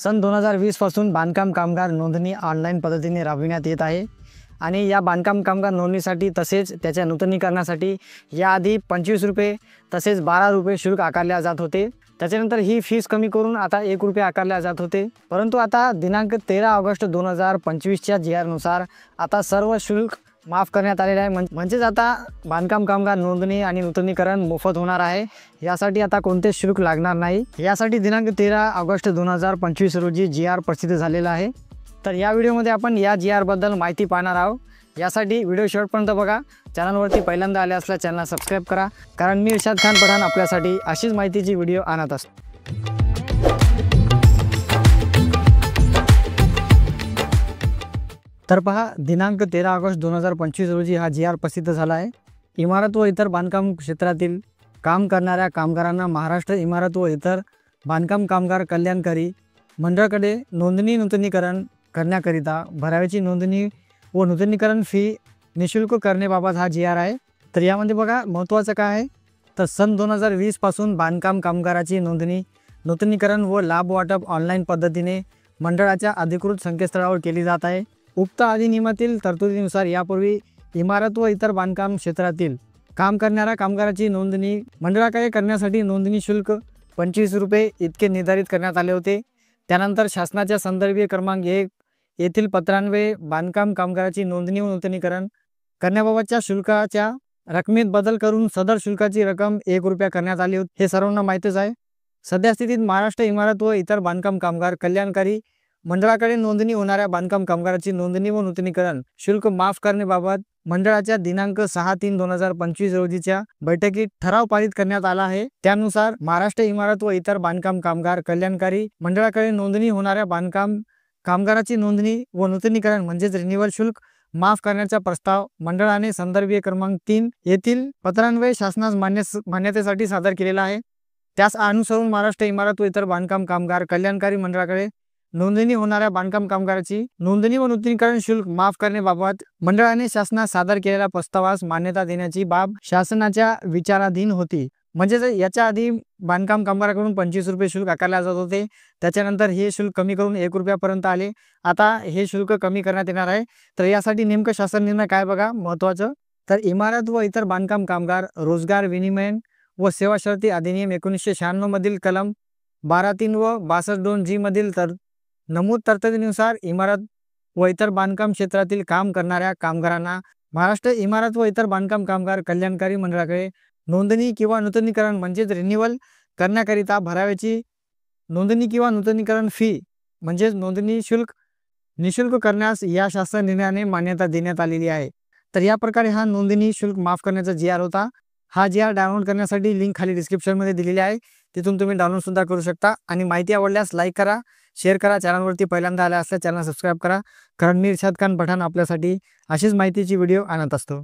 सन 2020 पासून बांधकाम कामगार नोंदणी ऑनलाईन पद्धतीने राबविण्यात येत आहे आणि या बांधकाम कामगार नोंदणीसाठी तसेच त्याच्या नूतनीकरणासाठी याआधी 25 रुपये तसेच 12 रुपये शुल्क आकारले जात होते। त्याच्यानंतर ही फीस कमी करून आता 1 रुपये आकारले जात होते, परंतु आता दिनांक 13 ऑगस्ट 2025च्या GR नुसार आता सर्व शुल्क माफ करण्यात आलेले आहे। म्हणजेच आता बांधकाम कामगार नोंदणी आणि नूतनीकरण मोफत होणार आहे। यासाठी आता कोणतेच शुल्क लागणार नाही। यासाठी दिनांक 13 ऑगस्ट 2025 रोजी GR प्रसिद्ध झालेला आहे। तर या व्हिडिओमध्ये आपण या GR बद्दल माहिती पाहणार आहोत। यासाठी व्हिडिओ शेवटपर्यंत बघा। चॅनलवरती पहिल्यांदा आले असल्यास चॅनल सबस्क्राइब करा, कारण मी इर्शाद खान पठाण आपल्यासाठी अशीच माहितीची व्हिडिओ आणत असतो। तर पहा, दिनांक 13 ऑगस्ट 2025 रोजी हा GR प्रसिद्ध झाला आहे। इमारत व इतर बांधकाम क्षेत्रातील काम करणाऱ्या कामगारांना महाराष्ट्र इमारत व इतर बांधकाम कामगार कल्याणकारी मंडळाकडे नोंदणी नूतनीकरण करण्याकरिता भराव्याची नोंदणी व नूतनीकरण फी निशुल्क करण्याबाबत हा GR आहे। तर यामध्ये बघा महत्त्वाचं काय आहे, तर सन 2020 पासून बांधकाम कामगाराची नोंदणी नूतनीकरण व लाभ वाटप ऑनलाईन पद्धतीने मंडळाच्या अधिकृत संकेतस्थळावर केली जात आहे। उक्त अधिनियमातील तरतुदीनुसार यापूर्वी इमारत व इतर बांधकाम क्षेत्रातील काम करणाऱ्या कामगाराची नोंदणी मंडळाकडे करण्यासाठी नोंदणी शुल्क 25 रुपये इतके निर्धारित करण्यात आले होते। त्यानंतर शासनाच्या संदर्भीय क्रमांक 1 येथील पत्रान्वये बांधकाम कामगाराची नोंदणी व नूतनीकरण करण्याबाबतच्या शुल्काच्या रकमेत बदल करून सदर शुल्काची रक्कम 1 रुपया करण्यात आली होती। हे सर्वांना माहितीच आहे। सध्या स्थितीत महाराष्ट्र इमारत व इतर बांधकाम कामगार कल्याणकारी मंडळाकडे नोंदणी होणाऱ्या बांधकाम कामगाराची नोंदणी व नूतनीकरण शुल्क माफ करण्याबाबत मंडळाच्या दिनांक 6/3/2025 रोजीच्या बैठकीत ठराव पारित करण्यात आला आहे। त्यानुसार महाराष्ट्र इमारत व इतर बांधकाम कामगार कल्याणकारी मंडळाकडे नोंदणी होणाऱ्या बांधकाम कामगाराची नोंदणी व नूतनीकरण म्हणजेच रिन्युअल शुल्क माफ करण्याचा प्रस्ताव मंडळाने संदर्भीय क्रमांक 3 येथील पत्रान्वये शासनास मान्यतेसाठी सादर केलेला आहे। त्यास अनुसरून महाराष्ट्र इमारत व इतर बांधकाम कामगार कल्याणकारी मंडळाकडे नोंदणी होणाऱ्या बांधकाम कामगाराची नोंदणी व नूतनीकरण शुल्क माफ करण्याबाबत मंडळाने शासनास सादर केलेल्या प्रस्तावास मान्यता देण्याची बाब शासनाच्या विचाराधीन होती। म्हणजेच याच्या आधी बांधकाम कामगाराकडून 25 रुपये शुल्क आकारले जात होते, त्याच्यानंतर हे शुल्क कमी करून 1 रुपयापर्यंत आले। आता हे शुल्क कमी करण्यात येणार आहे। तर यासाठी नेमकं शासन निर्णय काय बघा महत्त्वाचं, तर इमारत व इतर बांधकाम कामगार रोजगार विनिमय व सेवा शर्ती अधिनियम 1996 मधील कलम 12(3) व 62(2)G मधील नमूद तरतुदीनुसार इमारत व इतर बांधकाम क्षेत्रातील काम करणाऱ्या कामगारांना महाराष्ट्र इमारत व इतर बांधकाम कामगार कल्याणकारी मंडळाकडे नोंदणी किंवा नूतनीकरण म्हणजेच रिन्युअल करण्याकरिता भराव्याची नोंदणी किंवा नूतनीकरण फी म्हणजेच नोंदणी शुल्क निशुल्क करण्यास या शासन निर्णयाने मान्यता देण्यात आलेली आहे। तर या प्रकारे हा नोंदणी शुल्क माफ करण्याचा GR होता। हा GR डाउनलोड करण्यासाठी लिंक खाली डिस्क्रिप्शनमध्ये दिलेली आहे, तिथून तुम्ही डाउनलोड सुद्धा करू शकता। आणि माहिती आवडल्यास लाईक करा, शेअर करा, चॅनलवरती पहिल्यांदा आला असल्यास चॅनल सबस्क्राइब करा, कारण मी इर्शाद खान पठाण आपल्यासाठी अशीच माहितीची व्हिडिओ आणत असतो।